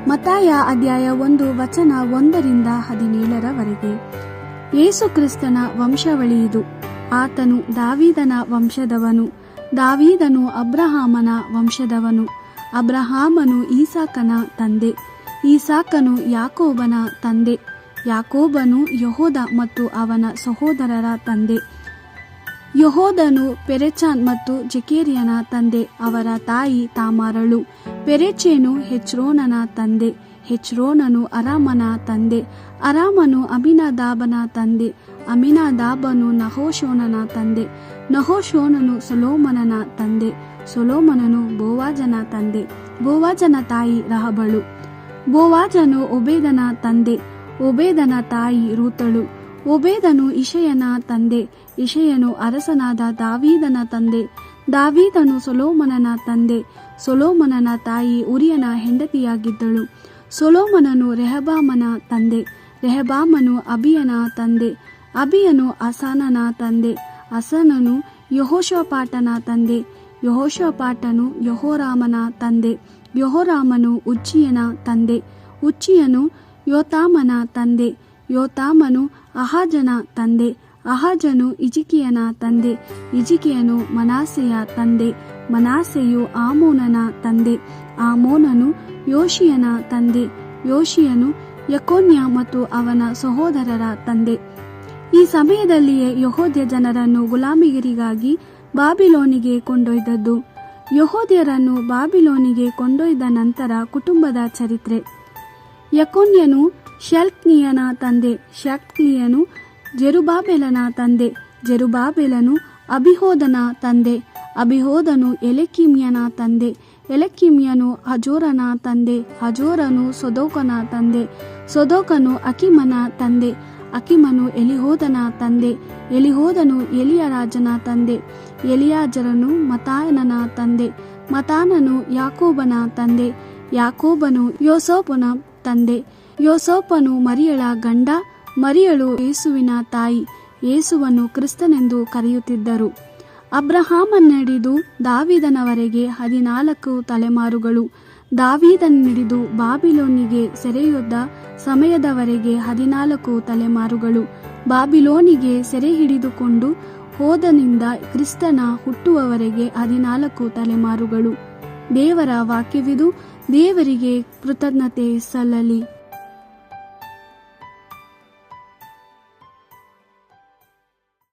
ಮತ್ತಾಯ ಅಧ್ಯಾಯ 1 ವಚನ 1-17. ಯೇಸು ಕ್ರಿಸ್ತನ ವಂಶಾವಳಿಯಿದು. ಆತನು ದಾವೀದನ ವಂಶದವನು, ದಾವೀದನು ಅಬ್ರಹಾಮನ ವಂಶದವನು, ಅಬ್ರಹಾಮನು ಈಸಾಕನ ತಂದೆ, ಈಸಾಕನು ಯಾಕೋಬನ ತಂದೆ, ಯಾಕೋಬನು ಯೆಹೂದ ಮತ್ತು ಅವನ ಸಹೋದರರ ತಂದೆ, ಯೆಹೂದನು ಪೆರೆಚನ್ ಮತ್ತು ಜೆಕೆರಿಯನ ತಂದೆ, ಅವರ ತಾಯಿ ತಾಮಾರಳು. ಪೆರೆಚೇನು ಹೆಚ್ರೋನನ ತಂದೆ, ಹೆಚ್ರೋನನು ಅರಾಮನ ತಂದೆ, ಅರಾಮನು ಅಮಿನದಾಬನ ತಂದೆ, ಅಮಿನದಾಬನು ನಹೋಶೋನನ ತಂದೆ, ನಹೋಶೋನನು ಸೊಲೊಮೋನನ ತಂದೆ, ಸೊಲೊಮೋನನು ಬೋವಾಜನ ತಂದೆ, ಬೋವಾಜನ ತಾಯಿ ರಹಬಳು, ಬೋವಾಜನು ಒಬೇದನ ತಂದೆ, ಒಬೇದನ ತಾಯಿ ರೂತಳು, ಒಬೇದನು ಇಷಯನ ತಂದೆ, ಇಷಯನು ಅರಸನಾದ ದಾವೀದನ ತಂದೆ, ದಾವೀದನು ಸೊಲೊಮೋನನ ತಂದೆ, ಸೊಲೊಮೋನನ ತಾಯಿ ಉರಿಯನ ಹೆಂಡತಿಯಾಗಿದ್ದಳು, ಸೊಲೊಮೋನನು ರೆಹಬಾಮನ ತಂದೆ, ರೆಹಬಾಮನು ಅಬಿಯನ ತಂದೆ, ಅಬಿಯನು ಅಸಾನನ ತಂದೆ, ಅಸನನು ಯೆಹೋಷಾಫಾಟನ ತಂದೆ, ಯೆಹೋಷಾಫಾಟನು ಯೆಹೋರಾಮನ ತಂದೆ, ಯೆಹೋರಾಮನು ಉಜ್ಜಿಯನ ತಂದೆ, ಉಜ್ಜಿಯನು ಯೋತಾಮನ ತಂದೆ, ಯೋತಾಮನು ಆಹಾಜನ ತಂದೆ, ಆಹಾಜನು ಹಿಜ್ಕೀಯನ ತಂದೆ, ಹಿಜ್ಕೀಯನು ಮನಾಸೆಯ ತಂದೆ, ಮನಾಸೆಯು ಆಮೋನನ ತಂದೆ, ಆಮೋನನು ಯೋಷಿಯನ ತಂದೆ, ಯೋಷಿಯನು ಯೆಕೊನ್ಯ ಮತ್ತು ಅವನ ಸಹೋದರರ ತಂದೆ. ಈ ಸಮಯದಲ್ಲಿಯೇ ಯೆಹೂದ್ಯ ಜನರನ್ನು ಗುಲಾಮಗಿರಿಗಾಗಿ ಬಾಬಿಲೋನಿಗೆ ಕೊಂಡೊಯ್ದದ್ದು. ಯೆಹೂದ್ಯರನ್ನು ಬಾಬಿಲೋನಿಗೆ ಕೊಂಡೊಯ್ದ ನಂತರ ಕುಟುಂಬದ ಚರಿತ್ರೆ. ಯೆಕೊನ್ಯನು ಶೆಲ್ತ್ನಿಯನ ತಂದೆ, ಶೆಲ್ತ್ನಿಯನು ಜೆರುಬಾಬೆಲನ ತಂದೆ, ಜೆರುಬಾಬೆಲನು ಅಬಿಹೂದನ ತಂದೆ, ಅಬಿಹೂದನು ಎಲೆಕೀಮ್ಯನ ತಂದೆ, ಎಲೆಕೀಮ್ಯನು ಅಜೋರನ ತಂದೆ, ಅಜೋರನು ಸೊದೋಕನ ತಂದೆ, ಸೊದೋಕನು ಅಕಿಮನ ತಂದೆ, ಅಕಿಮನು ಎಲಿಹೂದನ ತಂದೆ, ಎಲಿಹೂದನು ಎಲಿಯರಾಜನ ತಂದೆ, ಎಲಿಯಾಜರನು ಮತಾನನ ತಂದೆ, ಮತಾನನು ಯಾಕೋಬನ ತಂದೆ, ಯಾಕೋಬನು ಯೋಸೇಫನ ತಂದೆ, ಯೋಸೇಫನು ಮರಿಯಳ ಗಂಡ, ಮರಿಯಳು ಯೇಸುವಿನ ತಾಯಿ. ಯೇಸುವನ್ನು ಕ್ರಿಸ್ತನೆಂದು ಕರೆಯುತ್ತಿದ್ದರು. ಅಬ್ರಹಾಮನಿಡಿದು ದಾವೀದನವರೆಗೆ 14 ತಲೆಮಾರುಗಳು, ದಾವೀದನಿಡಿದು ಬಾಬಿಲೋನಿಗೆ ಸೆರೆಯೊಯ್ದ ಸಮಯದವರೆಗೆ 14 ತಲೆಮಾರುಗಳು, ಬಾಬಿಲೋನಿಗೆ ಸೆರೆ ಹಿಡಿದುಕೊಂಡು ಹೋದನಿಂದ ಕ್ರಿಸ್ತನ ಹುಟ್ಟುವವರೆಗೆ 14 ತಲೆಮಾರುಗಳು. ದೇವರ ವಾಕ್ಯವಿದು. ದೇವರಿಗೆ ಕೃತಜ್ಞತೆ ಸಲ್ಲಲಿ.